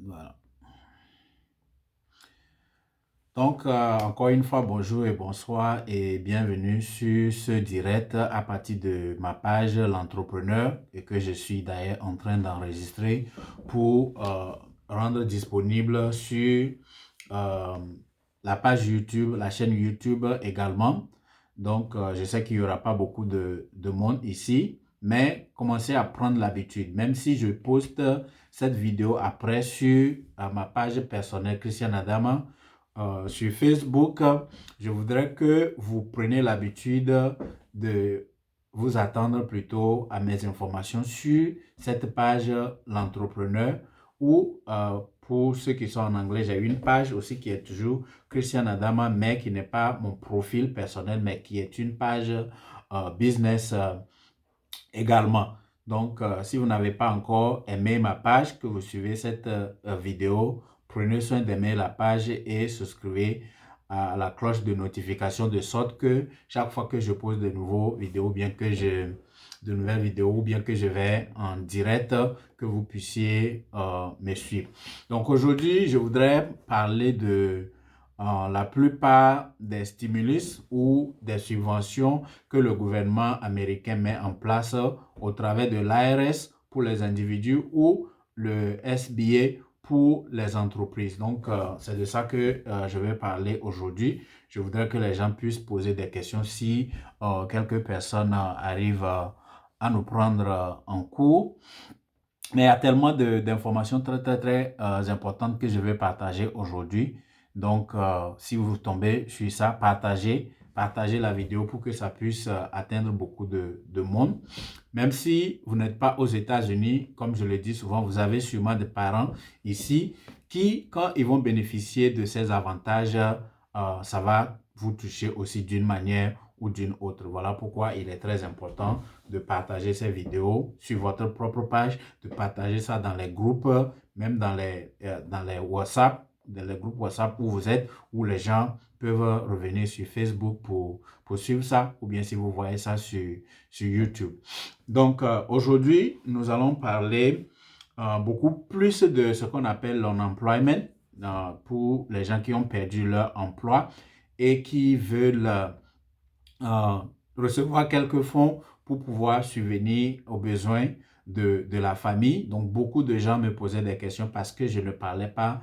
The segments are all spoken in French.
Voilà. Donc, encore une fois, bonjour et bonsoir et bienvenue sur ce direct à partir de ma page L'Entrepreneur et que je suis d'ailleurs en train d'enregistrer pour rendre disponible sur euh, la page YouTube, la chaîne YouTube également. Donc, je sais qu'il n'y aura pas beaucoup de monde ici, mais commencez à prendre l'habitude. Même si je poste cette vidéo après sur ma page personnelle Christian Adama, sur Facebook, je voudrais que vous preniez l'habitude de vous attendre plutôt à mes informations sur cette page L'Entrepreneur ou pour ceux qui sont en anglais, j'ai une page aussi qui est toujours Christian Adama, mais qui n'est pas mon profil personnel, mais qui est une page business également. Donc, si vous n'avez pas encore aimé ma page, que vous suivez cette vidéo, prenez soin d'aimer la page et souscrivez à la cloche de notification de sorte que chaque fois que je pose de nouveaux vidéos, de nouvelles vidéos, ou bien que je vais en direct, que vous puissiez me suivre. Donc aujourd'hui, je voudrais parler de la plupart des stimulus ou des subventions que le gouvernement américain met en place au travers de l'ARS pour les individus ou le SBA pour les entreprises. Donc, c'est de ça que je vais parler aujourd'hui. Je voudrais que les gens puissent poser des questions si quelques personnes arrivent à nous prendre en cours. Mais il y a tellement d'informations très importantes que je vais partager aujourd'hui. Donc, si vous tombez sur ça, partagez la vidéo pour que ça puisse atteindre beaucoup de monde. Même si vous n'êtes pas aux États-Unis, comme je le dis souvent, vous avez sûrement des parents ici qui, quand ils vont bénéficier de ces avantages, ça va vous toucher aussi d'une manière ou d'une autre. Voilà pourquoi il est très important de partager ces vidéos sur votre propre page, de partager ça dans les groupes, même dans les WhatsApp, dans les groupes WhatsApp où vous êtes, où les gens peuvent revenir sur Facebook pour suivre ça, ou bien si vous voyez ça sur YouTube. Donc, aujourd'hui, nous allons parler beaucoup plus de ce qu'on appelle l'unemployment pour les gens qui ont perdu leur emploi et qui veulent euh, recevoir quelques fonds pour pouvoir subvenir aux besoins de la famille. Donc, beaucoup de gens me posaient des questions parce que je ne parlais pas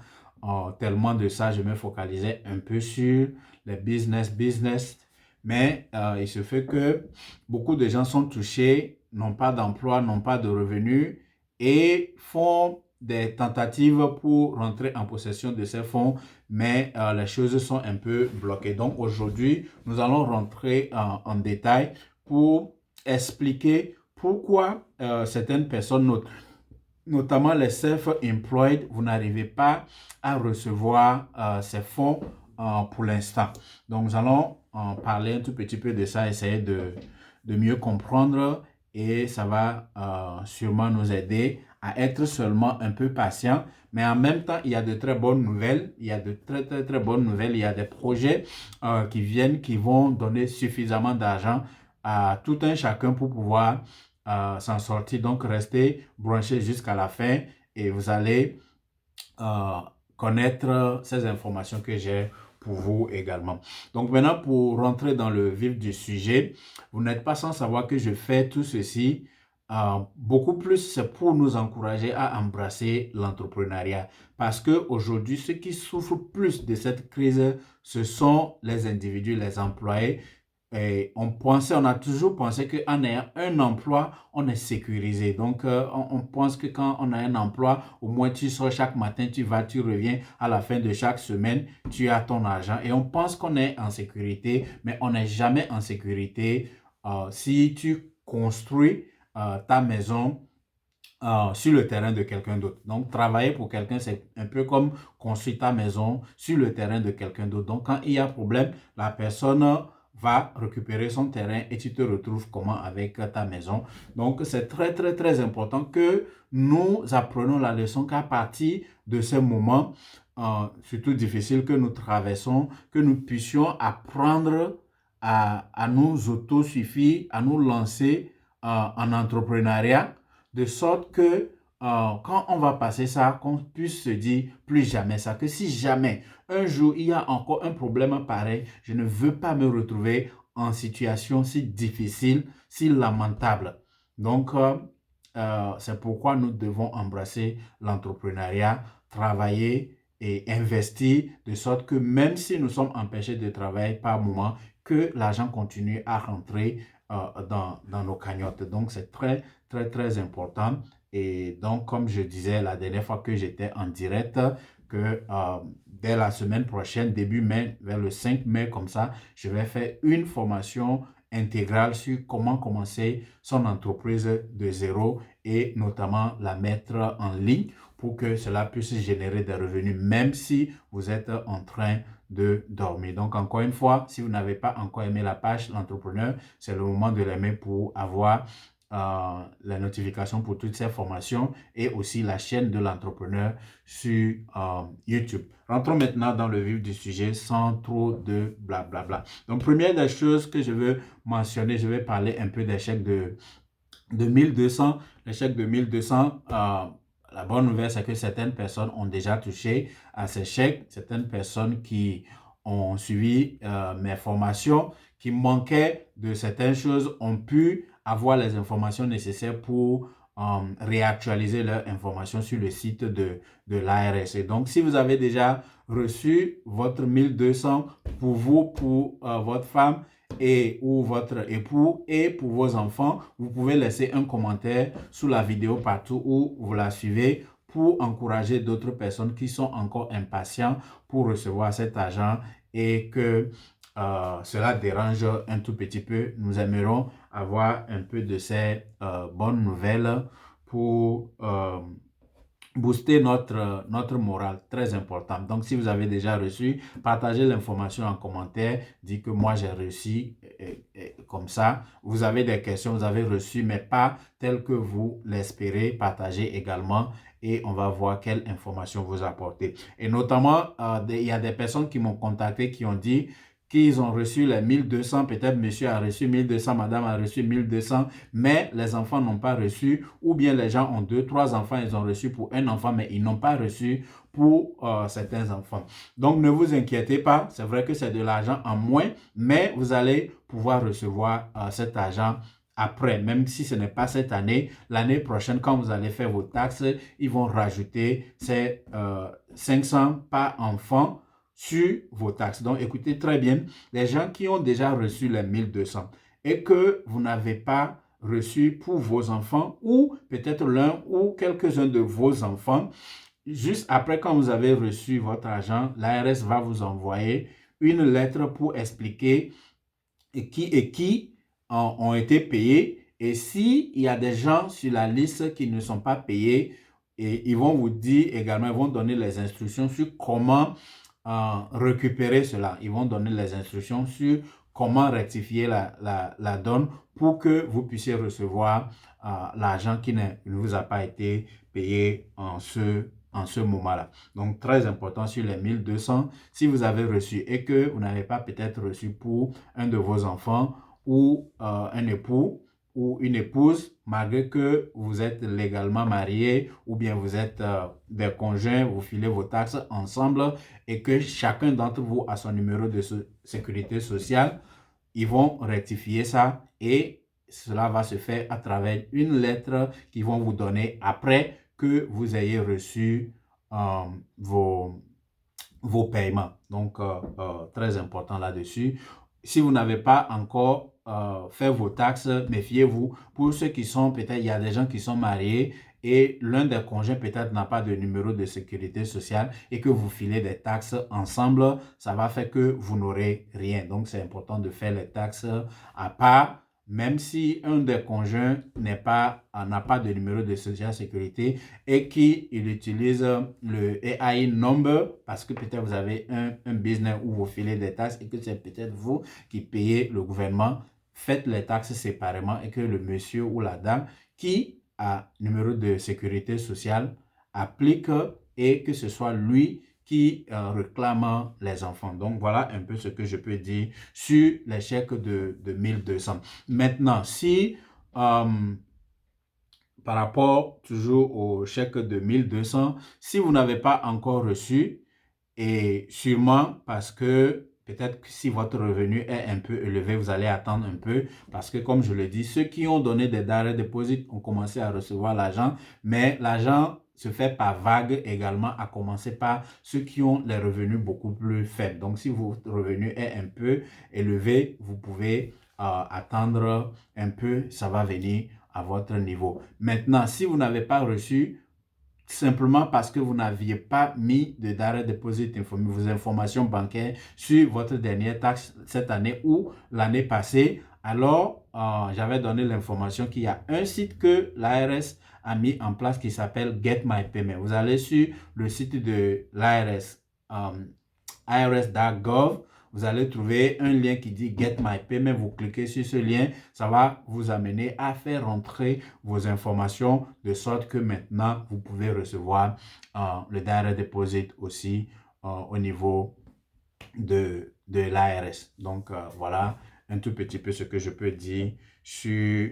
tellement de ça. Je me focalisais un peu sur les business. Mais il se fait que beaucoup de gens sont touchés, n'ont pas d'emploi, n'ont pas de revenus et font des tentatives pour rentrer en possession de ces fonds, mais les choses sont un peu bloquées. Donc aujourd'hui, nous allons rentrer en détail pour expliquer pourquoi certaines personnes, notamment les self-employed, vous n'arrivez pas à recevoir ces fonds pour l'instant. Donc nous allons en parler un tout petit peu de ça, essayer de mieux comprendre et ça va sûrement nous aider à être seulement un peu patient. Mais en même temps, il y a de très bonnes nouvelles. Il y a de très bonnes nouvelles. Il y a des projets qui viennent, qui vont donner suffisamment d'argent à tout un chacun pour pouvoir s'en sortir. Donc, restez branchés jusqu'à la fin et vous allez euh, connaître ces informations que j'ai pour vous également. Donc maintenant, pour rentrer dans le vif du sujet, vous n'êtes pas sans savoir que je fais tout ceci. Beaucoup plus, c'est pour nous encourager à embrasser l'entrepreneuriat. Parce qu'aujourd'hui, ceux qui souffrent plus de cette crise, ce sont les individus, les employés. Et on a toujours pensé qu'en ayant un emploi, on est sécurisé. Donc, on pense que quand on a un emploi, au moins tu sors chaque matin, tu vas, tu reviens à la fin de chaque semaine, tu as ton argent. Et on pense qu'on est en sécurité, mais on n'est jamais en sécurité si tu construis ta maison sur le terrain de quelqu'un d'autre. Donc, travailler pour quelqu'un, c'est un peu comme construire ta maison sur le terrain de quelqu'un d'autre. Donc, quand il y a problème, la personne va récupérer son terrain et tu te retrouves comment avec ta maison. Donc, c'est très important que nous apprenons la leçon qu'à partir de ce moment, surtout difficile que nous traversons, que nous puissions apprendre à nous autosuffire, à nous lancer en entrepreneuriat de sorte que quand on va passer ça, qu'on puisse se dire plus jamais ça, que si jamais un jour il y a encore un problème pareil, je ne veux pas me retrouver en situation si difficile, si lamentable. Donc, c'est pourquoi nous devons embrasser l'entrepreneuriat, travailler et investir de sorte que même si nous sommes empêchés de travailler par moment, que l'argent continue à rentrer dans nos cagnottes. Donc, c'est très, très, très important. Et donc, comme je disais la dernière fois que j'étais en direct, que dès la semaine prochaine, début mai, vers le 5 mai, comme ça, je vais faire une formation intégrale sur comment commencer son entreprise de zéro et notamment la mettre en ligne pour que cela puisse générer des revenus, même si vous êtes en train de dormir. Donc, encore une fois, si vous n'avez pas encore aimé la page L'Entrepreneur, c'est le moment de l'aimer pour avoir la notification pour toutes ces formations et aussi la chaîne de l'entrepreneur sur YouTube. Rentrons maintenant dans le vif du sujet sans trop de blablabla. Donc, première des choses que je veux mentionner, je vais parler un peu des chèques de 1200. Les chèques de 1200, la bonne nouvelle, c'est que certaines personnes ont déjà touché à ces chèques. Certaines personnes qui ont suivi mes formations, qui manquaient de certaines choses, ont pu avoir les informations nécessaires pour réactualiser leurs informations sur le site de l'ARS. Et donc, si vous avez déjà reçu votre 1200 pour vous, pour votre femme, et ou votre époux et pour vos enfants, vous pouvez laisser un commentaire sous la vidéo partout où vous la suivez pour encourager d'autres personnes qui sont encore impatients pour recevoir cet argent et que cela dérange un tout petit peu. Nous aimerons avoir un peu de ces bonnes nouvelles pour booster notre morale, très important. Donc, si vous avez déjà reçu, partagez l'information en commentaire, dites que moi j'ai reçu comme ça. Vous avez des questions, vous avez reçu, mais pas telles que vous l'espérez. Partagez également et on va voir quelle information vous apporter. Et notamment, il y a des personnes qui m'ont contacté, qui ont dit qu'ils ont reçu les 1200, peut-être monsieur a reçu 1200, madame a reçu 1200, mais les enfants n'ont pas reçu, ou bien les gens ont 2, 3 enfants, ils ont reçu pour un enfant, mais ils n'ont pas reçu pour certains enfants. Donc, ne vous inquiétez pas, c'est vrai que c'est de l'argent en moins, mais vous allez pouvoir recevoir cet argent après, même si ce n'est pas cette année, l'année prochaine, quand vous allez faire vos taxes, ils vont rajouter ces 500 par enfant sur vos taxes. Donc, écoutez très bien, les gens qui ont déjà reçu les 1200 et que vous n'avez pas reçu pour vos enfants ou peut-être l'un ou quelques-uns de vos enfants, juste après quand vous avez reçu votre argent, l'ARS va vous envoyer une lettre pour expliquer qui ont été payés. Et s'il y a des gens sur la liste qui ne sont pas payés, et ils vont vous dire également, ils vont donner les instructions sur comment récupérer cela. Ils vont donner les instructions sur comment rectifier la donne pour que vous puissiez recevoir l'argent qui ne vous a pas été payé en ce moment-là. Donc, très important sur les 1200. Si vous avez reçu et que vous n'avez pas peut-être reçu pour un de vos enfants ou un époux ou une épouse, malgré que vous êtes légalement marié ou bien vous êtes des conjoints, vous filez vos taxes ensemble et que chacun d'entre vous a son numéro de sécurité sociale, ils vont rectifier ça et cela va se faire à travers une lettre qu'ils vont vous donner après que vous ayez reçu vos paiements. Donc, très important là-dessus. Si vous n'avez pas encore fait vos taxes, méfiez-vous. Pour ceux qui sont, peut-être, il y a des gens qui sont mariés et l'un des conjoints peut-être n'a pas de numéro de sécurité sociale et que vous filez des taxes ensemble, ça va faire que vous n'aurez rien. Donc, c'est important de faire les taxes à part. Même si un des conjoints n'a pas de numéro de social sécurité et qu'il utilise le AI number parce que peut-être vous avez un business où vous filez des taxes et que c'est peut-être vous qui payez le gouvernement, faites les taxes séparément et que le monsieur ou la dame qui a numéro de sécurité sociale applique et que ce soit lui qui réclament les enfants. Donc, voilà un peu ce que je peux dire sur les chèques de 1200. Maintenant, si par rapport toujours au chèque de 1200, si vous n'avez pas encore reçu, et sûrement parce que peut-être que si votre revenu est un peu élevé, vous allez attendre un peu parce que comme je le dis, ceux qui ont donné des direct deposit ont commencé à recevoir l'argent, mais l'argent se fait par vague également, à commencer par ceux qui ont les revenus beaucoup plus faibles. Donc si votre revenu est un peu élevé, vous pouvez attendre un peu, ça va venir à votre niveau. Maintenant, si vous n'avez pas reçu, simplement parce que vous n'aviez pas mis de direct deposit vos informations bancaires sur votre dernière taxe cette année ou l'année passée, alors j'avais donné l'information qu'il y a un site que l'ARS a mis en place qui s'appelle Get My Payment. Vous allez sur le site de l'ARS, irs.gov, vous allez trouver un lien qui dit Get My Payment. Vous cliquez sur ce lien, ça va vous amener à faire rentrer vos informations de sorte que maintenant, vous pouvez recevoir le direct deposit aussi au niveau de l'ARS. Donc, voilà un tout petit peu ce que je peux dire sur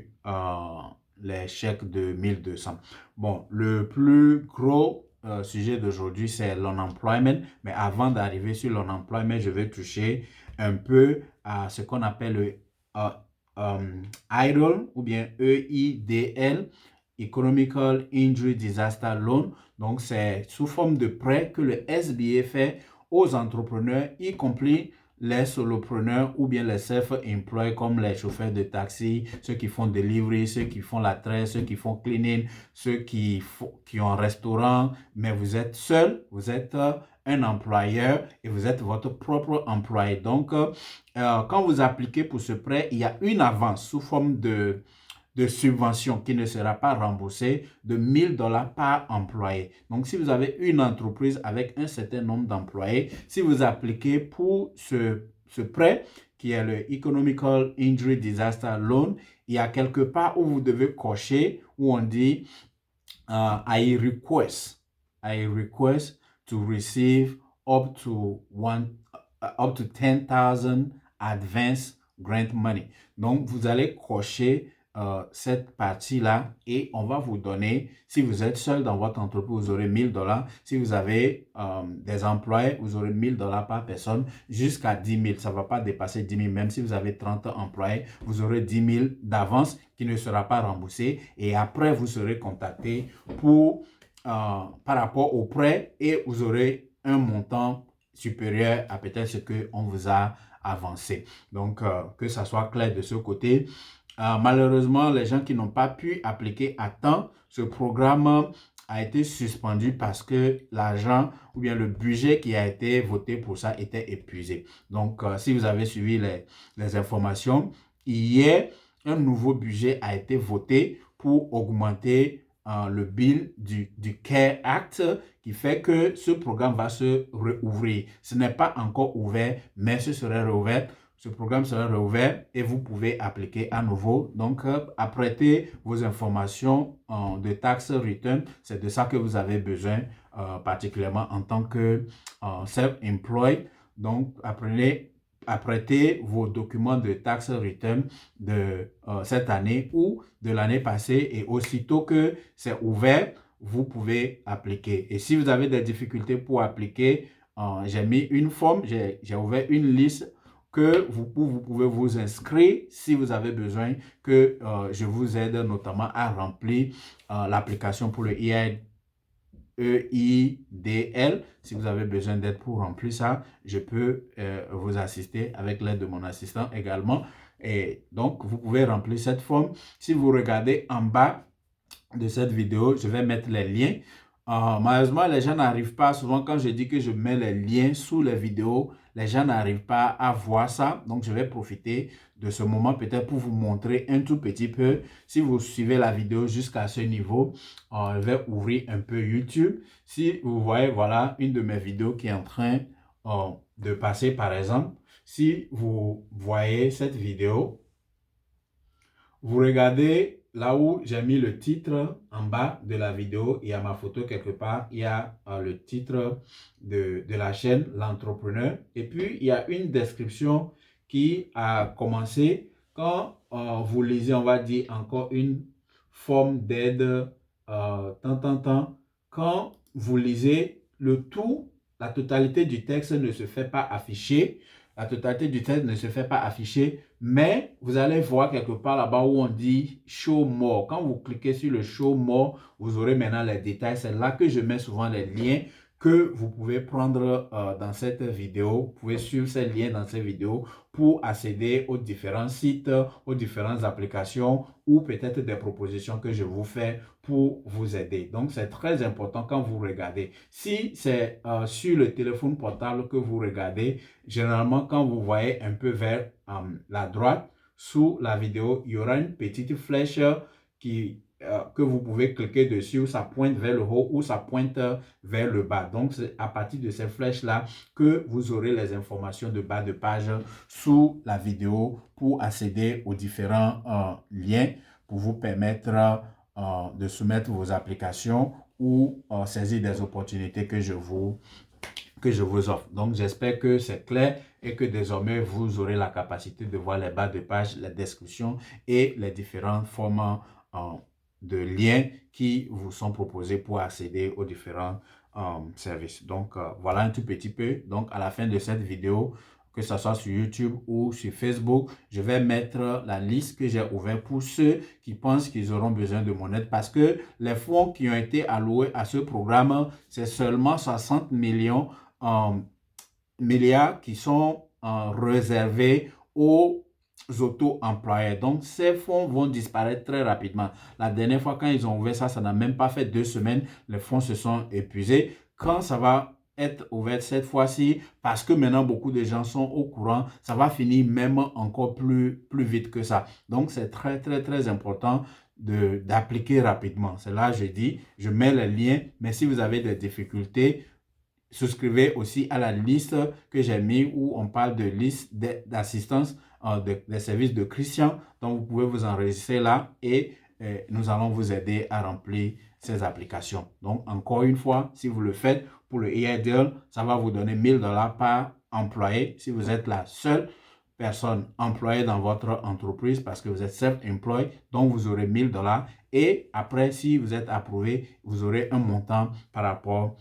les chèques de 1200. Bon, le plus gros sujet d'aujourd'hui, c'est l'unemployment. Mais avant d'arriver sur l'unemployment, je vais toucher un peu à ce qu'on appelle le EIDL ou bien EIDL, Economical Injury Disaster Loan. Donc, c'est sous forme de prêt que le SBA fait aux entrepreneurs, y compris les solopreneurs ou bien les self-employed comme les chauffeurs de taxi, ceux qui font delivery, ceux qui font la traite, ceux qui font cleaning, ceux qui ont un restaurant, mais vous êtes seul, vous êtes un employeur et vous êtes votre propre employé. Donc, quand vous appliquez pour ce prêt, il y a une avance sous forme de subvention qui ne sera pas remboursée de 1000 $ par employé. Donc, si vous avez une entreprise avec un certain nombre d'employés, si vous appliquez pour ce prêt, qui est le Economical Injury Disaster Loan, il y a quelque part où vous devez cocher, où on dit I request to receive up to 10,000 advance grant money. Donc, vous allez cocher cette partie-là et on va vous donner, si vous êtes seul dans votre entreprise, vous aurez 1000 $. Si vous avez des employés, vous aurez 1000 $ par personne jusqu'à 10 000. Ça ne va pas dépasser 10 000. Même si vous avez 30 employés, vous aurez 10 000 d'avance qui ne sera pas remboursé et après, vous serez contacté pour, par rapport au prêt et vous aurez un montant supérieur à peut-être ce qu'on vous a avancé. Donc, que ça soit clair de ce côté. Malheureusement, les gens qui n'ont pas pu appliquer à temps, ce programme a été suspendu parce que l'argent ou bien le budget qui a été voté pour ça était épuisé. Donc, si vous avez suivi les informations, hier, un nouveau budget a été voté pour augmenter le bill du CARE Act qui fait que ce programme va se rouvrir. Ce n'est pas encore ouvert, mais ce serait rouvert. Ce programme sera rouvert et vous pouvez appliquer à nouveau. Donc, apprêtez vos informations de tax return. C'est de ça que vous avez besoin, particulièrement en tant que self-employed. Donc, apprêtez vos documents de tax return de cette année ou de l'année passée et aussitôt que c'est ouvert, vous pouvez appliquer. Et si vous avez des difficultés pour appliquer, j'ai mis une forme, j'ai ouvert une liste que vous pouvez vous inscrire si vous avez besoin que je vous aide notamment à remplir l'application pour le EIDL. Si vous avez besoin d'aide pour remplir ça, je peux vous assister avec l'aide de mon assistant également. Et donc, vous pouvez remplir cette forme. Si vous regardez en bas de cette vidéo, je vais mettre les liens. Malheureusement, les gens n'arrivent pas, souvent quand je dis que je mets les liens sous les vidéos, les gens n'arrivent pas à voir ça. Donc, je vais profiter de ce moment peut-être pour vous montrer un tout petit peu. Si vous suivez la vidéo jusqu'à ce niveau, je vais ouvrir un peu YouTube. Si vous voyez, voilà une de mes vidéos qui est en train de passer par exemple. Si vous voyez cette vidéo, vous regardez là où j'ai mis le titre en bas de la vidéo, il y a ma photo quelque part, il y a le titre de la chaîne, l'entrepreneur. Et puis, il y a une description qui a commencé quand vous lisez, on va dire, encore une forme d'aide, Quand vous lisez le tout, la totalité du texte ne se fait pas afficher. La totalité du texte ne se fait pas afficher, mais vous allez voir quelque part là-bas où on dit Show More. Quand vous cliquez sur le Show More, vous aurez maintenant les détails. C'est là que je mets souvent les liens que vous pouvez prendre dans cette vidéo. Vous pouvez suivre ces liens dans cette vidéo pour accéder aux différents sites, aux différentes applications ou peut-être des propositions que je vous fais pour vous aider. Donc, c'est très important quand vous regardez. Si c'est sur le téléphone portable que vous regardez, généralement, quand vous voyez un peu vers la droite, sous la vidéo, il y aura une petite flèche que vous pouvez cliquer dessus, où ça pointe vers le haut ou ça pointe vers le bas. Donc, c'est à partir de ces flèches-là que vous aurez les informations de bas de page sous la vidéo pour accéder aux différents liens pour vous permettre de soumettre vos applications ou saisir des opportunités que je vous offre. Donc, j'espère que c'est clair et que désormais, vous aurez la capacité de voir les bas de page, les descriptions et les différentes formes de liens qui vous sont proposés pour accéder aux différents services. Donc, voilà un tout petit peu. Donc, à la fin de cette vidéo, que ce soit sur YouTube ou sur Facebook, je vais mettre la liste que j'ai ouverte pour ceux qui pensent qu'ils auront besoin de mon aide parce que les fonds qui ont été alloués à ce programme, c'est seulement 60 milliards qui sont réservés aux auto-employés. Donc, ces fonds vont disparaître très rapidement. La dernière fois, quand ils ont ouvert ça, ça n'a même pas fait 2 semaines. Les fonds se sont épuisés. Quand ça va être ouvert cette fois-ci, parce que maintenant, beaucoup de gens sont au courant, ça va finir même encore plus vite que ça. Donc, c'est très, très, très important d'appliquer rapidement. C'est là, je dis, je mets les liens, mais si vous avez des difficultés, souscrivez aussi à la liste que j'ai mis où on parle de liste d'assistance des services de Christian. Donc, vous pouvez vous enregistrer là et nous allons vous aider à remplir ces applications. Donc, encore une fois, si vous le faites pour le EIDL, ça va vous donner 1 000 $ par employé si vous êtes la seule personne employée dans votre entreprise parce que vous êtes self-employed, donc vous aurez 1 000 $ et après, si vous êtes approuvé, vous aurez un montant par rapport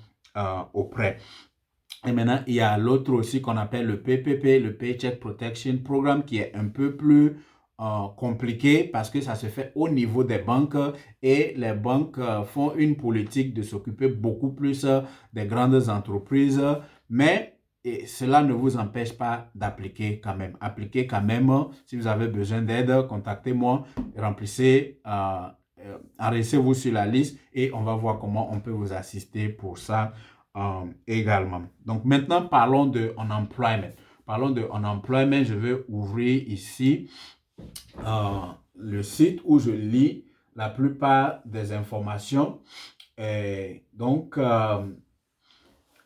au prêt. Et maintenant, il y a l'autre aussi qu'on appelle le PPP, le Paycheck Protection Program, qui est un peu plus compliqué parce que ça se fait au niveau des banques et les banques font une politique de s'occuper beaucoup plus des grandes entreprises, mais cela ne vous empêche pas d'appliquer quand même. Appliquez quand même. Si vous avez besoin d'aide, contactez-moi, remplissez, enregistrez-vous sur la liste et on va voir comment on peut vous assister pour ça également. Donc maintenant, parlons de unemployment. Parlons de unemployment. Je vais ouvrir ici le site où je lis la plupart des informations. Et donc,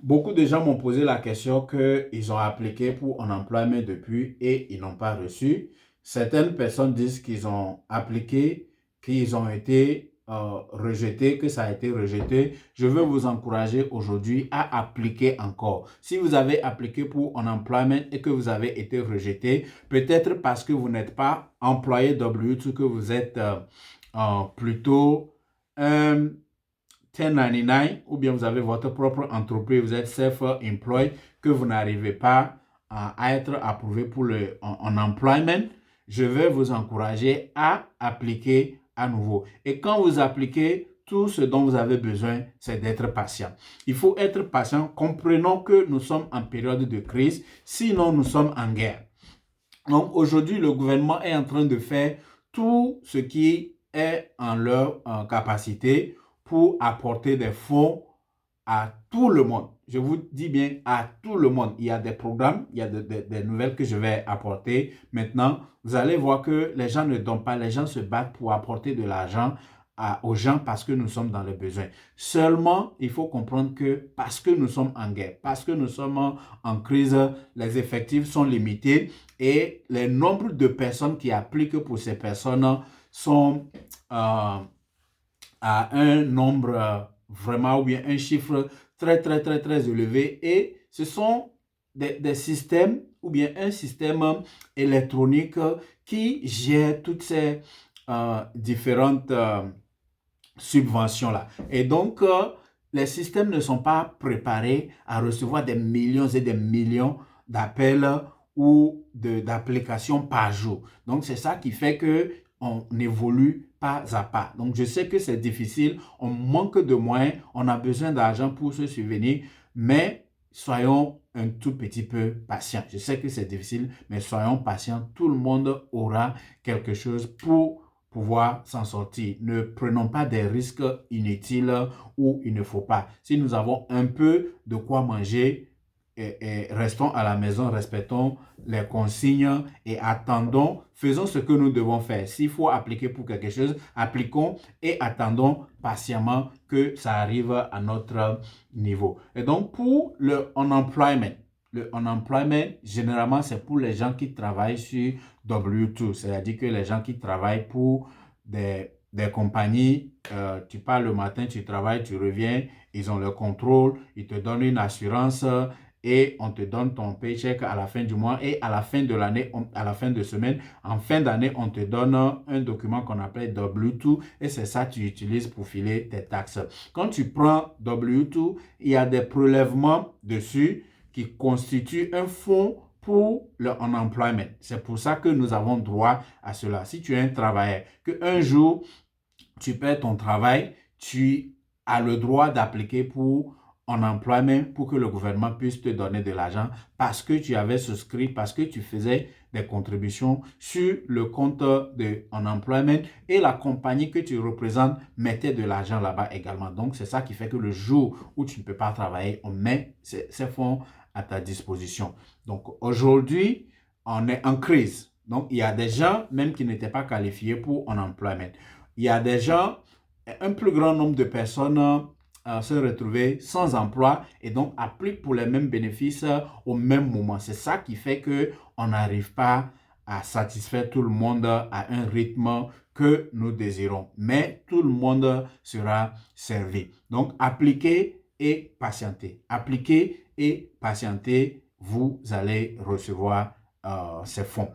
beaucoup de gens m'ont posé la question qu'ils ont appliqué pour unemployment depuis et ils n'ont pas reçu. Certaines personnes disent qu'ils ont appliqué, qu'ils ont été rejetés, que ça a été rejeté. Je veux vous encourager aujourd'hui à appliquer encore. Si vous avez appliqué pour unemployment et que vous avez été rejeté, peut-être parce que vous n'êtes pas employé W2, que vous êtes plutôt 1099 ou bien vous avez votre propre entreprise, vous êtes self-employed, que vous n'arrivez pas à être approuvé pour le unemployment, je vais vous encourager à appliquer à nouveau. Et quand vous appliquez, tout ce dont vous avez besoin, c'est d'être patient. Il faut être patient. Comprenons que nous sommes en période de crise, sinon nous sommes en guerre. Donc aujourd'hui, le gouvernement est en train de faire tout ce qui est en leur capacité pour apporter des fonds à tout le monde. Je vous dis bien à tout le monde. Il y a des programmes, il y a des nouvelles que je vais apporter. Maintenant, vous allez voir que les gens ne donnent pas, les gens se battent pour apporter de l'argent aux gens parce que nous sommes dans le besoin. Seulement, il faut comprendre que parce que nous sommes en guerre, parce que nous sommes en crise, les effectifs sont limités et les nombres de personnes qui appliquent pour ces personnes sont à un nombre vraiment ou bien un chiffre très élevé et ce sont des systèmes ou bien un système électronique qui gère toutes ces différentes subventions-là. Et donc, les systèmes ne sont pas préparés à recevoir des millions et des millions d'appels ou d'applications par jour. Donc, c'est ça qui fait que on évolue pas à pas. Donc, je sais que c'est difficile, on manque de moyens, on a besoin d'argent pour se subvenir, mais soyons un tout petit peu patients. Je sais que c'est difficile, mais soyons patients. Tout le monde aura quelque chose pour pouvoir s'en sortir. Ne prenons pas des risques inutiles où il ne faut pas. Si nous avons un peu de quoi manger, restons à la maison, respectons les consignes et attendons, faisons ce que nous devons faire. S'il faut appliquer pour quelque chose, appliquons et attendons patiemment que ça arrive à notre niveau. Et donc, pour le unemployment, généralement, c'est pour les gens qui travaillent sur W2, c'est-à-dire que les gens qui travaillent pour des compagnies, tu pars le matin, tu travailles, tu reviens, ils ont le contrôle, ils te donnent une assurance et on te donne ton paycheck à la fin du mois et à la fin de l'année, à la fin de semaine, en fin d'année, on te donne un document qu'on appelle W2 et c'est ça que tu utilises pour filer tes taxes. Quand tu prends W2, il y a des prélèvements dessus qui constituent un fonds pour le unemployment. C'est pour ça que nous avons droit à cela. Si tu es un travailleur, qu'un jour, tu perds ton travail, tu as le droit d'appliquer pour unemployment pour que le gouvernement puisse te donner de l'argent parce que tu avais souscrit, parce que tu faisais des contributions sur le compte de unemployment et la compagnie que tu représentes mettait de l'argent là-bas également. Donc, c'est ça qui fait que le jour où tu ne peux pas travailler, on met ces fonds à ta disposition. Donc, aujourd'hui, on est en crise. Donc, il y a des gens même qui n'étaient pas qualifiés pour unemployment. Il y a des gens, un plus grand nombre de personnes se retrouver sans emploi et donc appliquent pour les mêmes bénéfices au même moment. C'est ça qui fait qu'on n'arrive pas à satisfaire tout le monde à un rythme que nous désirons. Mais tout le monde sera servi. Donc, appliquez et patientez. Appliquez et patientez, vous allez recevoir ces fonds.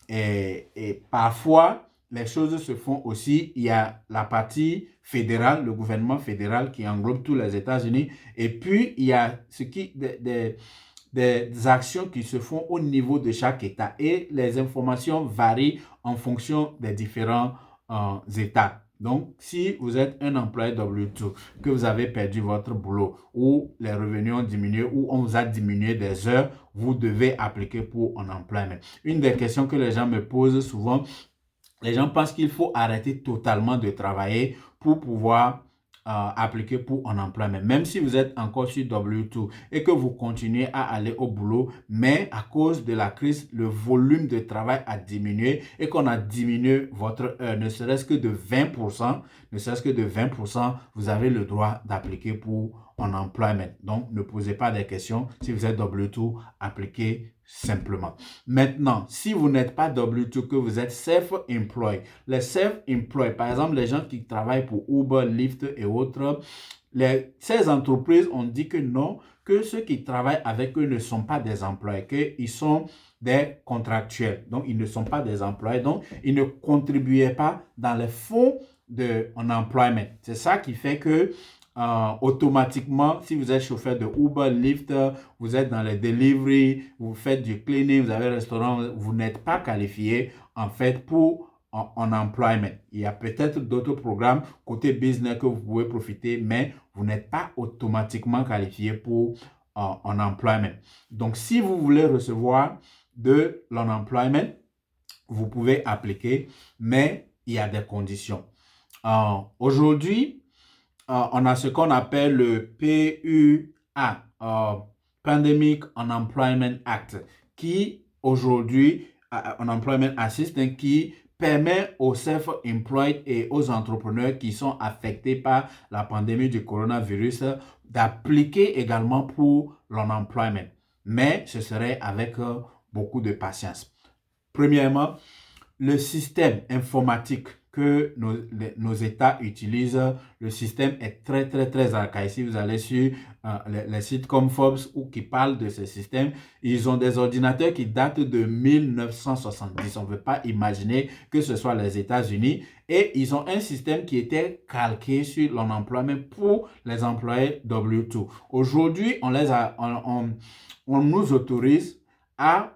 Et parfois, les choses se font aussi. Il y a la partie fédérale, le gouvernement fédéral qui englobe tous les États-Unis. Et puis, il y a des actions qui se font au niveau de chaque État. Et les informations varient en fonction des différents États. Donc, si vous êtes un employé W2, que vous avez perdu votre boulot ou les revenus ont diminué ou on vous a diminué des heures, vous devez appliquer pour unemployment. Une des questions que les gens me posent souvent, les gens pensent qu'il faut arrêter totalement de travailler pour pouvoir appliquer pour unemployment. Même si vous êtes encore sur W2 et que vous continuez à aller au boulot, mais à cause de la crise, le volume de travail a diminué et qu'on a diminué votre heure, ne serait-ce que de 20%, vous avez le droit d'appliquer pour unemployment. Donc, ne posez pas des questions. Si vous êtes W2, appliquez simplement. Maintenant, si vous n'êtes pas W2, que vous êtes self-employed, les self-employed, par exemple, les gens qui travaillent pour Uber, Lyft et autres, ces entreprises ont dit que non, que ceux qui travaillent avec eux ne sont pas des employés, qu'ils sont des contractuels. Donc, ils ne sont pas des employés. Donc, ils ne contribuaient pas dans les fonds de unemployment. C'est ça qui fait que automatiquement, si vous êtes chauffeur de Uber, Lyft, vous êtes dans les delivery, vous faites du cleaning, vous avez un restaurant, vous n'êtes pas qualifié en fait pour unemployment. Il y a peut-être d'autres programmes côté business que vous pouvez profiter, mais vous n'êtes pas automatiquement qualifié pour unemployment. Donc, si vous voulez recevoir de l'unemployment, vous pouvez appliquer, mais il y a des conditions. Aujourd'hui, on a ce qu'on appelle le PUA, Pandemic Unemployment Act, qui aujourd'hui, Unemployment Assistance, qui permet aux self-employed et aux entrepreneurs qui sont affectés par la pandémie du coronavirus d'appliquer également pour l'unemployment. Mais ce serait avec beaucoup de patience. Premièrement, le système informatique que nos États utilisent, le système est très, très, très archaïque. Si vous allez sur les sites comme Forbes ou qui parlent de ce système, ils ont des ordinateurs qui datent de 1970. On ne veut pas imaginer que ce soit les États-Unis. Et ils ont un système qui était calqué sur l'unemployment pour les employés W2. Aujourd'hui, on nous autorise à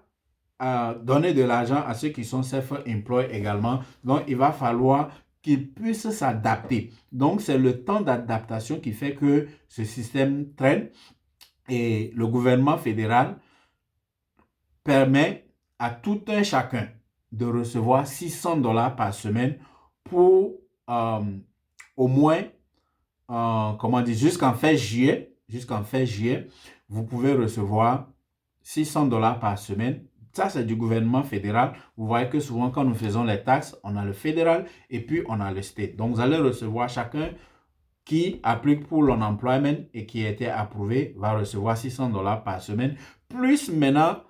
donner de l'argent à ceux qui sont self-employed également. Donc, il va falloir qu'ils puissent s'adapter. Donc, c'est le temps d'adaptation qui fait que ce système traîne. Et le gouvernement fédéral permet à tout un chacun de recevoir $600 par semaine pour au moins, comment dire, jusqu'en fin juillet, vous pouvez recevoir $600 par semaine. Ça, c'est du gouvernement fédéral. Vous voyez que souvent, quand nous faisons les taxes, on a le fédéral et puis on a le state. Donc, vous allez recevoir chacun qui applique pour l'unemployment et qui a été approuvé va recevoir $600 par semaine. Plus maintenant,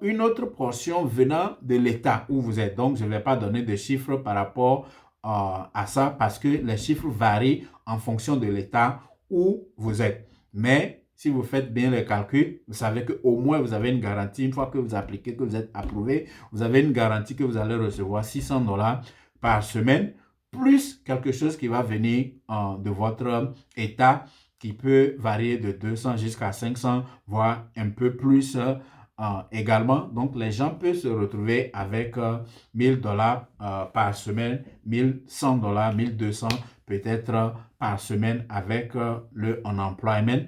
une autre portion venant de l'État où vous êtes. Donc, je ne vais pas donner de chiffres par rapport à ça parce que les chiffres varient en fonction de l'État où vous êtes. Mais si vous faites bien les calculs, vous savez qu'au moins vous avez une garantie. Une fois que vous appliquez, que vous êtes approuvé, vous avez une garantie que vous allez recevoir $600 par semaine, plus quelque chose qui va venir de votre État qui peut varier de 200 jusqu'à 500, voire un peu plus également. Donc, les gens peuvent se retrouver avec $1000 par semaine, $1100, $1200 peut-être par semaine avec le unemployment.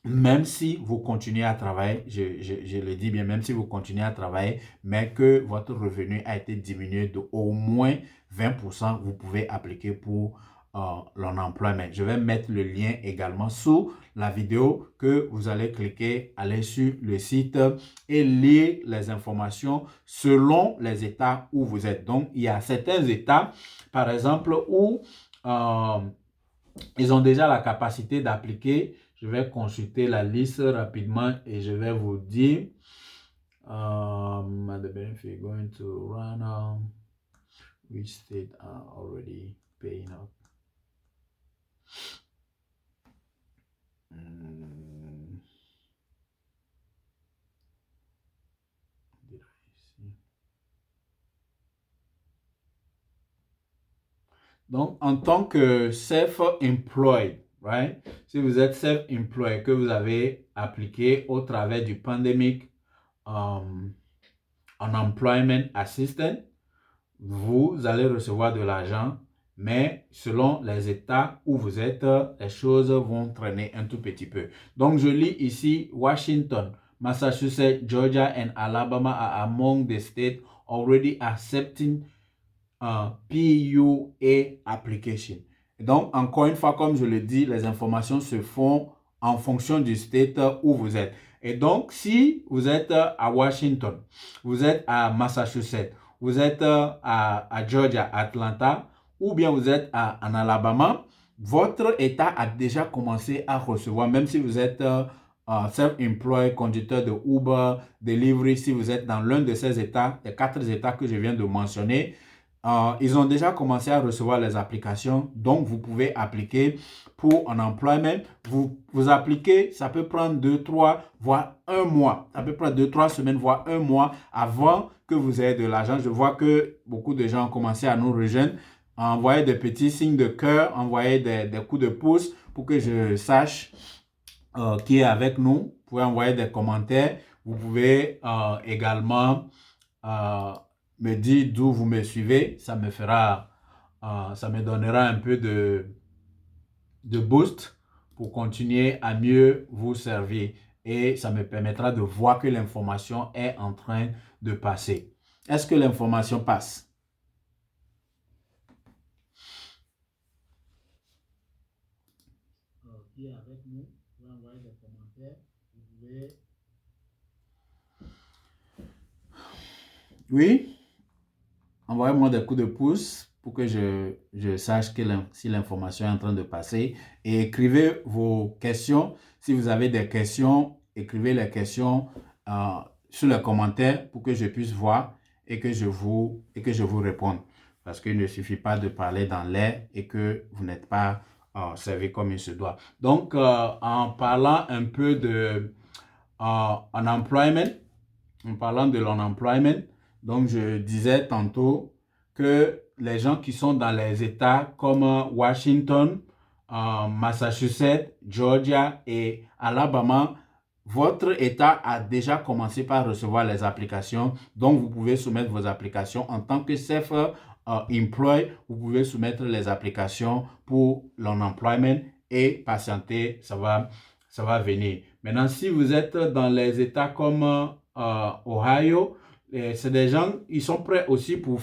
Même si vous continuez à travailler, je le dis bien, même si vous continuez à travailler, mais que votre revenu a été diminué de au moins 20%, vous pouvez appliquer pour l'unemployment. Je vais mettre le lien également sous la vidéo que vous allez cliquer, aller sur le site et lire les informations selon les États où vous êtes. Donc, il y a certains États, par exemple, où ils ont déjà la capacité d'appliquer. Je vais consulter la liste rapidement et je vais vous dire the benefit going to run which state are already paying up. Donc, en tant que self-employed, right? Si vous êtes self-employed, que vous avez appliqué au travers du Pandemic Unemployment Assistance, vous allez recevoir de l'argent, mais selon les États où vous êtes, les choses vont traîner un tout petit peu. Donc, je lis ici, Washington, Massachusetts, Georgia and Alabama are among the states already accepting PUA application. Donc, encore une fois, comme je le dis, les informations se font en fonction du state où vous êtes. Et donc, si vous êtes à Washington, vous êtes à Massachusetts, vous êtes à Georgia, Atlanta, ou bien vous êtes en Alabama, votre État a déjà commencé à recevoir, même si vous êtes self-employed, conducteur de Uber, delivery, si vous êtes dans l'un de ces États, les 4 États que je viens de mentionner, ils ont déjà commencé à recevoir les applications. Donc, vous pouvez appliquer pour un employment. Vous appliquez, ça peut prendre 2, 3, voire 1 mois. Ça peut prendre 2, 3 semaines, voire 1 mois avant que vous ayez de l'argent. Je vois que beaucoup de gens ont commencé à nous rejoindre. Envoyer des petits signes de cœur, envoyer des coups de pouce pour que je sache qui est avec nous. Vous pouvez envoyer des commentaires. Vous pouvez également me dire d'où vous me suivez. Ça me fera, ça me donnera un peu de boost pour continuer à mieux vous servir. Et ça me permettra de voir que l'information est en train de passer. Est-ce que l'information passe? Qui est avec nous? Vous pouvez envoyer des commentaires. Vous pouvez... Oui? Envoyez-moi des coups de pouce pour que je sache si l'information est en train de passer. Et écrivez vos questions. Si vous avez des questions, écrivez les questions sur les commentaires pour que je puisse voir et que je vous réponde. parce qu'il ne suffit pas de parler dans l'air et que vous n'êtes pas servi comme il se doit. Donc, en parlant un peu de unemployment, en parlant de l'unemployment, donc je disais tantôt que les gens qui sont dans les États comme Washington, Massachusetts, Georgia et Alabama, votre État a déjà commencé par recevoir les applications. Donc, vous pouvez soumettre vos applications en tant que self-employed. Vous pouvez soumettre les applications pour l'unemployment et patienter, ça va venir. Maintenant, si vous êtes dans les États comme Ohio, c'est des gens, ils sont prêts aussi pour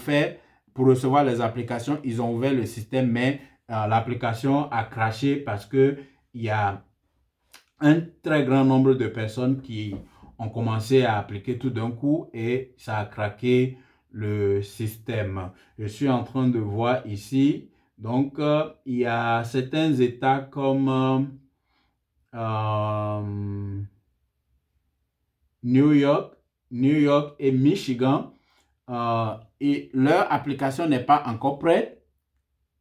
recevoir les applications. Ils ont ouvert le système, mais l'application a crashé parce que il y a un très grand nombre de personnes qui ont commencé à appliquer tout d'un coup et ça a craqué le système. Je suis en train de voir ici. Donc, il y a certains États comme New York et Michigan. Et leur application n'est pas encore prête.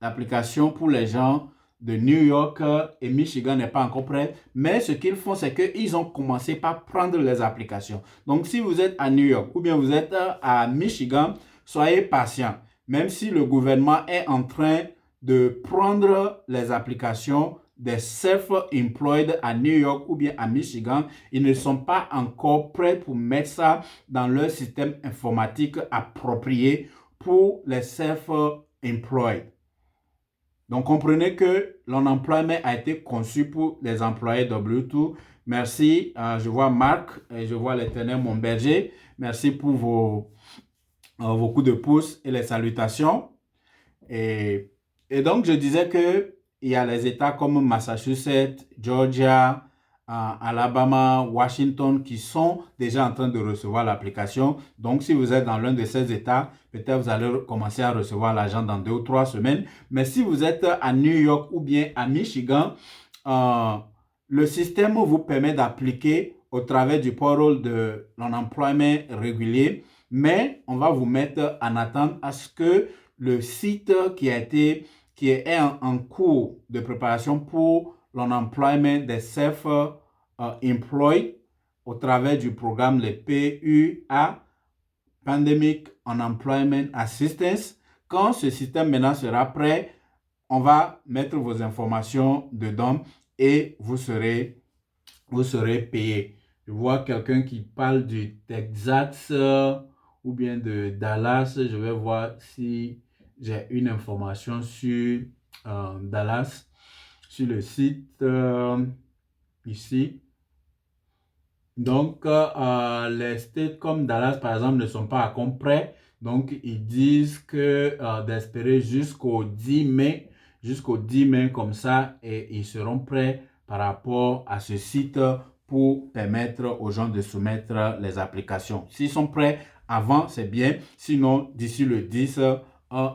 L'application pour les gens de New York et Michigan n'est pas encore prête. Mais ce qu'ils font, c'est qu'ils ont commencé par prendre les applications. Donc, si vous êtes à New York ou bien vous êtes à Michigan, soyez patient. Même si le gouvernement est en train de prendre les applications des self-employed à New York ou bien à Michigan, ils ne sont pas encore prêts pour mettre ça dans leur système informatique approprié pour les self-employed. Donc, comprenez que l'unemployment a été conçu pour les employés W2. Merci. Je vois Marc et je vois l'Éternel, mon berger. Merci pour vos coups de pouce et les salutations. Et donc, je disais qu'il y a les États comme Massachusetts, Georgia, Alabama, Washington qui sont déjà en train de recevoir l'application. Donc, si vous êtes dans l'un de ces États, peut-être vous allez commencer à recevoir l'argent dans 2 ou 3 semaines. Mais si vous êtes à New York ou bien à Michigan, le système vous permet d'appliquer au travers du portal de l'unemployment régulier. Mais on va vous mettre en attente à ce que le site qui est en cours de préparation pour l'unemployment des self-employed au travers du programme les PUA, Pandemic Unemployment Assistance. Quand ce système maintenant sera prêt, on va mettre vos informations dedans et vous serez payé. Je vois quelqu'un qui parle du Texas ou bien de Dallas. Je vais voir si j'ai une information sur Dallas, sur le site ici. Donc, les states comme Dallas, par exemple, ne sont pas encore prêts. Donc, ils disent que d'espérer jusqu'au 10 mai, comme ça, et ils seront prêts par rapport à ce site pour permettre aux gens de soumettre les applications. S'ils sont prêts avant, c'est bien. Sinon, d'ici le 10,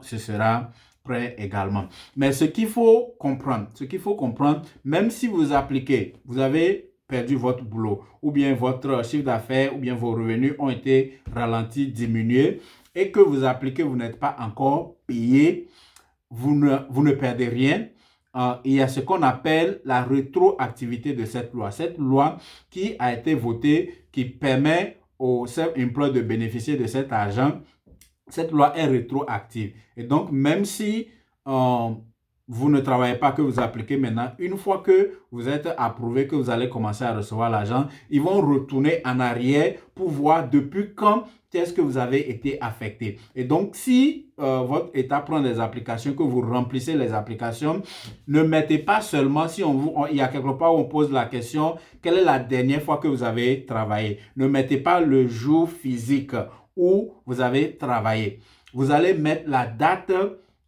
ce sera prêt également. Mais ce qu'il faut comprendre, même si vous appliquez, vous avez perdu votre boulot, ou bien votre chiffre d'affaires, ou bien vos revenus ont été ralentis, diminués, et que vous appliquez, vous n'êtes pas encore payé, vous ne perdez rien. Il y a ce qu'on appelle la rétroactivité de cette loi. Cette loi qui a été votée, qui permet aux self-employed de bénéficier de cet argent, cette loi est rétroactive. Et donc, même si vous ne travaillez pas, que vous appliquez maintenant, une fois que vous êtes approuvé, que vous allez commencer à recevoir l'argent, ils vont retourner en arrière pour voir depuis quand est-ce que vous avez été affecté. Et donc, si votre État prend des applications, que vous remplissez les applications, ne mettez pas seulement, si il y a quelque part où on pose la question, quelle est la dernière fois que vous avez travaillé? Ne mettez pas le jour physique où vous avez travaillé. Vous allez mettre la date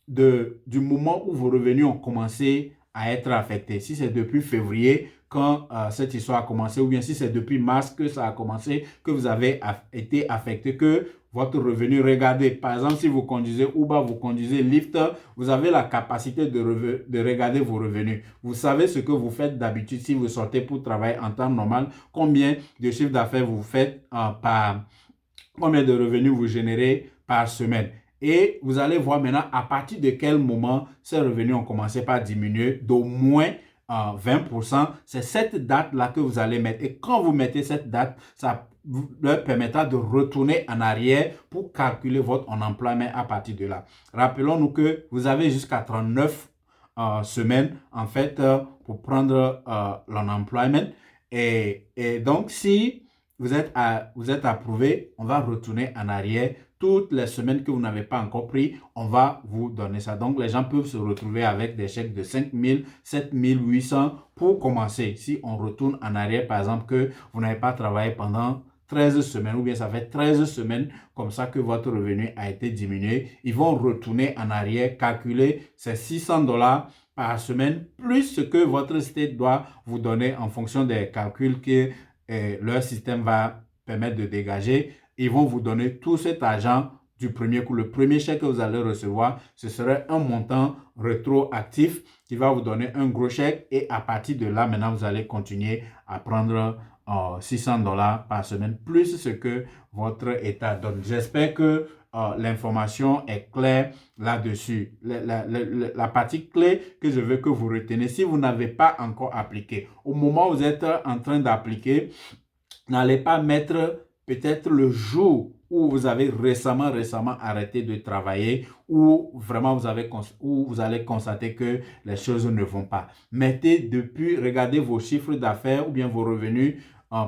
du moment où vos revenus ont commencé à être affectés. Si c'est depuis février, quand cette histoire a commencé, ou bien si c'est depuis mars que ça a commencé, que vous avez été affecté, que votre revenu, regardez, par exemple, si vous conduisez Uber, vous conduisez Lyft, vous avez la capacité de regarder vos revenus. Vous savez ce que vous faites d'habitude si vous sortez pour travailler en temps normal, combien de chiffre d'affaires vous faites combien de revenus vous générez par semaine. Et vous allez voir maintenant à partir de quel moment ces revenus ont commencé par diminuer d'au moins 20%. C'est cette date-là que vous allez mettre. Et quand vous mettez cette date, ça leur permettra de retourner en arrière pour calculer votre unemployment à partir de là. Rappelons-nous que vous avez jusqu'à 39 semaines en fait pour prendre l'unemployment. Et donc, si vous êtes approuvé, on va retourner en arrière. Toutes les semaines que vous n'avez pas encore pris, on va vous donner ça. Donc, les gens peuvent se retrouver avec des chèques de 5 000, 7 800 pour commencer. Si on retourne en arrière, par exemple, que vous n'avez pas travaillé pendant 13 semaines ou bien ça fait 13 semaines comme ça que votre revenu a été diminué, ils vont retourner en arrière, calculer ces $600 par semaine plus ce que votre state doit vous donner en fonction des calculs que leur système va permettre de dégager. Ils vont vous donner tout cet argent du premier coup. Le premier chèque que vous allez recevoir, ce serait un montant rétroactif qui va vous donner un gros chèque et à partir de là, maintenant, vous allez continuer à prendre $600 par semaine, plus ce que votre État donne. J'espère que l'information est claire là-dessus. La partie clé que je veux que vous retenez, si vous n'avez pas encore appliqué, au moment où vous êtes en train d'appliquer, n'allez pas mettre peut-être le jour où vous avez récemment arrêté de travailler, où vraiment vous allez constater que les choses ne vont pas. Mettez depuis, regardez vos chiffres d'affaires ou bien vos revenus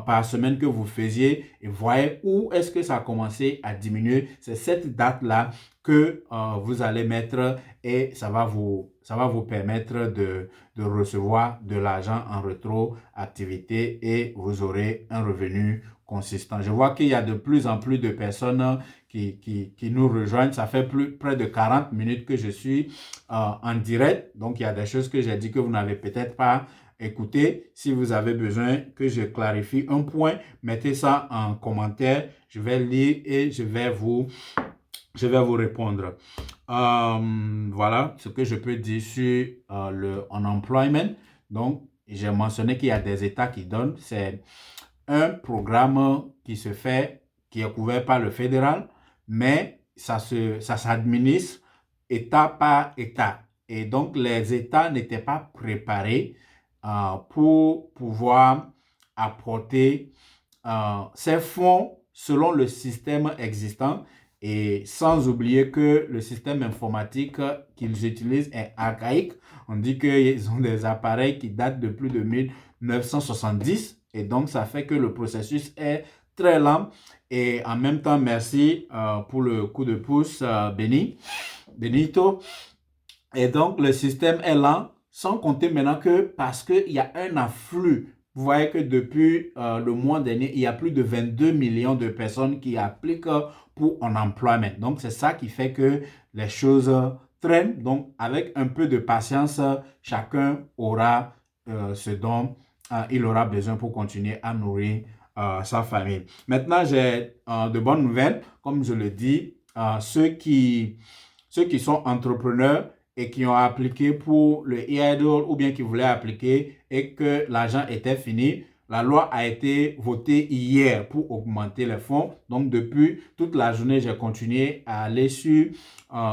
par semaine que vous faisiez et voyez où est-ce que ça a commencé à diminuer. C'est cette date-là que vous allez mettre et ça va vous permettre de recevoir de l'argent en rétroactivité et vous aurez un revenu consistant. Je vois qu'il y a de plus en plus de personnes qui nous rejoignent. Ça fait près de 40 minutes que je suis en direct. Donc, il y a des choses que j'ai dit que vous n'avez peut-être pas écouté. Si vous avez besoin que je clarifie un point, mettez ça en commentaire. Je vais lire et je vais vous répondre. Voilà ce que je peux dire sur le unemployment. Donc, j'ai mentionné qu'il y a des États qui donnent. C'est un programme qui se fait, qui est couvert par le fédéral, mais ça s'administre État par État. Et donc, les États n'étaient pas préparés pour pouvoir apporter ces fonds selon le système existant et sans oublier que le système informatique qu'ils utilisent est archaïque. On dit qu'ils ont des appareils qui datent de plus de 1970 et donc ça fait que le processus est très lent. Et en même temps, merci pour le coup de pouce, Benito. Et donc, le système est lent, sans compter maintenant que parce qu'il y a un afflux. Vous voyez que depuis le mois dernier, il y a plus de 22 millions de personnes qui appliquent pour un employment. Donc, c'est ça qui fait que les choses traînent. Donc, avec un peu de patience, chacun aura ce dont il aura besoin pour continuer à nourrir sa famille. Maintenant, j'ai de bonnes nouvelles. Comme je le dis, ceux qui sont entrepreneurs et qui ont appliqué pour le e-idle ou bien qui voulaient appliquer et que l'argent était fini, la loi a été votée hier pour augmenter les fonds. Donc, depuis toute la journée, j'ai continué à aller sur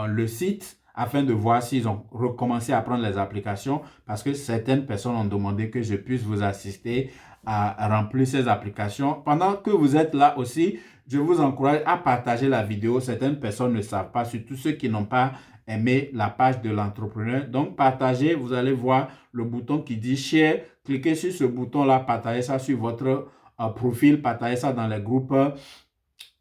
le site afin de voir s'ils ont recommencé à prendre les applications parce que certaines personnes ont demandé que je puisse vous assister à remplir ces applications. Pendant que vous êtes là aussi, je vous encourage à partager la vidéo. Certaines personnes ne savent pas, surtout ceux qui n'ont pas aimé la page de l'entrepreneur. Donc, partagez, vous allez voir le bouton qui dit share. Cliquez sur ce bouton-là, partagez ça sur votre profil, partagez ça dans les groupes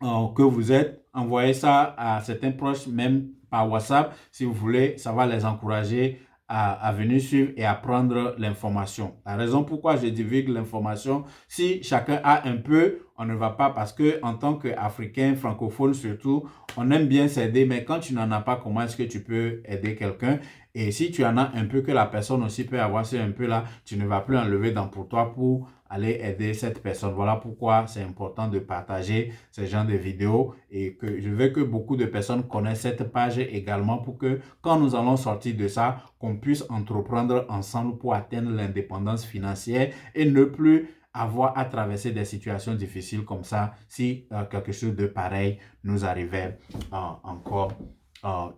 que vous êtes. Envoyez ça à certains proches, même par WhatsApp, si vous voulez. Ça va les encourager à venir suivre et à prendre l'information. La raison pourquoi je divulgue l'information, si chacun a un peu, on ne va pas parce que en tant qu'Africain, francophone surtout, on aime bien s'aider, mais quand tu n'en as pas, comment est-ce que tu peux aider quelqu'un? Et si tu en as un peu que la personne aussi peut avoir ce un peu là, tu ne vas plus enlever dans pour toi pour aller aider cette personne. Voilà pourquoi c'est important de partager ce genre de vidéos et que je veux que beaucoup de personnes connaissent cette page également pour que quand nous allons sortir de ça, qu'on puisse entreprendre ensemble pour atteindre l'indépendance financière et ne plus avoir à traverser des situations difficiles comme ça si quelque chose de pareil nous arrivait encore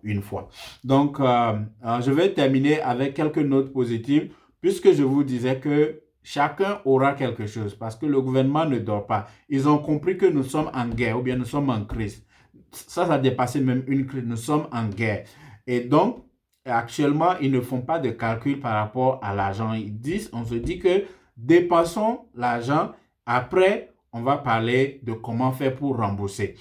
une fois. Donc, je vais terminer avec quelques notes positives, puisque je vous disais que chacun aura quelque chose, parce que le gouvernement ne dort pas. Ils ont compris que nous sommes en guerre, ou bien nous sommes en crise. Ça a dépassé même une crise. Nous sommes en guerre. Et donc, actuellement, ils ne font pas de calcul par rapport à l'argent. On se dit que dépensons l'argent. Après, on va parler de comment faire pour rembourser.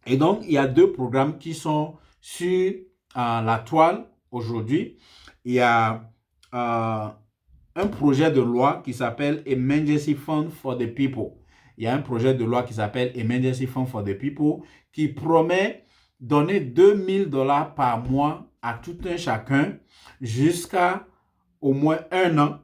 Et donc, il y a deux programmes qui sont sur la toile aujourd'hui. Il y a un projet de loi qui s'appelle Emergency Fund for the People. Il y a un projet de loi qui s'appelle Emergency Fund for the People qui promet donner 2 000 $ par mois à tout un chacun jusqu'à au moins 1 an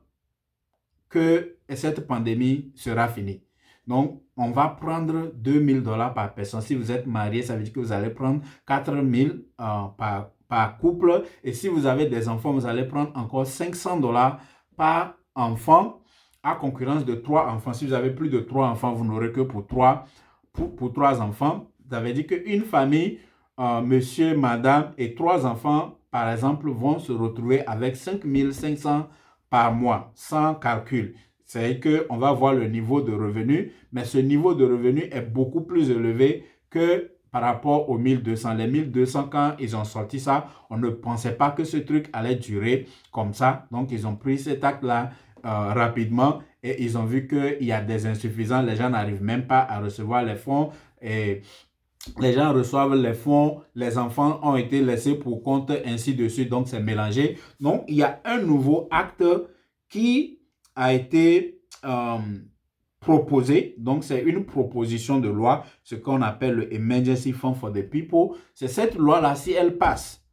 que cette pandémie sera finie. Donc, on va prendre 2 000 $ par personne. Si vous êtes marié, ça veut dire que vous allez prendre 4 000 par couple. Et si vous avez des enfants, vous allez prendre encore 500 $ par enfant, à concurrence de 3 enfants. Si vous avez plus de 3 enfants, vous n'aurez que pour 3 enfants. Ça veut dire qu'une famille, monsieur, madame et 3 enfants, par exemple, vont se retrouver avec 5 500 par mois, sans calcul. C'est qu'on va voir le niveau de revenu, mais ce niveau de revenu est beaucoup plus élevé que par rapport aux 1200. Les 1200, quand ils ont sorti ça, on ne pensait pas que ce truc allait durer comme ça. Donc, ils ont pris cet acte-là rapidement et ils ont vu qu'il y a des insuffisances. Les gens n'arrivent même pas à recevoir les fonds et les gens reçoivent les fonds, les enfants ont été laissés pour compte, ainsi de suite. Donc, c'est mélangé. Donc, il y a un nouveau acte qui a été proposé. Donc, c'est une proposition de loi, ce qu'on appelle le Emergency Fund for the People. C'est cette loi-là, si elle passe,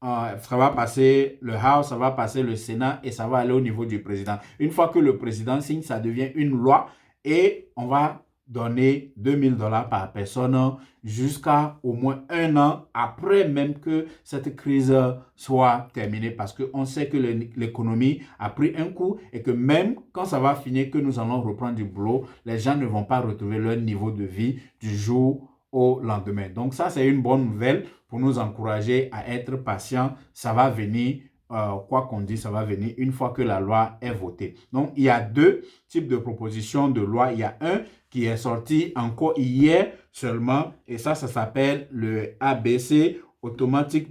ça va passer le House, ça va passer le Sénat et ça va aller au niveau du président. Une fois que le président signe, ça devient une loi et on va donner 2 000 $ par personne jusqu'à au moins 1 an après même que cette crise soit terminée, parce qu'on sait que l'économie a pris un coup et que même quand ça va finir, que nous allons reprendre du boulot, les gens ne vont pas retrouver leur niveau de vie du jour au lendemain. Donc ça, c'est une bonne nouvelle pour nous encourager à être patients. Ça va venir, quoi qu'on dise, ça va venir une fois que la loi est votée. Donc, il y a deux types de propositions de loi. Il y a un qui est sorti encore hier seulement, et ça s'appelle le ABC, Automatic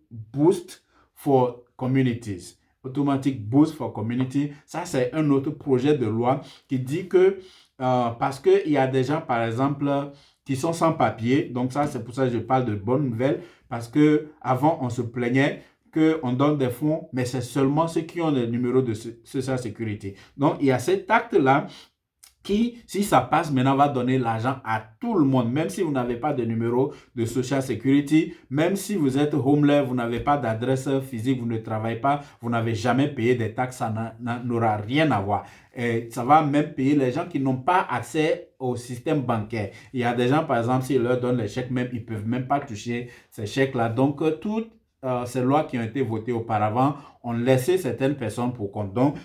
Boost for Communities. Automatic Boost for Community. Ça, c'est un autre projet de loi qui dit que, parce qu'il y a des gens, par exemple, qui sont sans papier. Donc ça, c'est pour ça que je parle de bonnes nouvelles, parce qu'avant, on se plaignait qu'on donne des fonds, mais c'est seulement ceux qui ont le numéro de Social Security. Donc, il y a cet acte-là qui, si ça passe, maintenant va donner l'argent à tout le monde, même si vous n'avez pas de numéro de Social Security, même si vous êtes homeless, vous n'avez pas d'adresse physique, vous ne travaillez pas, vous n'avez jamais payé des taxes, ça n'aura rien à voir. Et ça va même payer les gens qui n'ont pas accès au système bancaire. Il y a des gens, par exemple, s'ils leur donnent les chèques, même, ils ne peuvent même pas toucher ces chèques-là. Donc, toutes ces lois qui ont été votées auparavant ont laissé certaines personnes pour compte. Donc,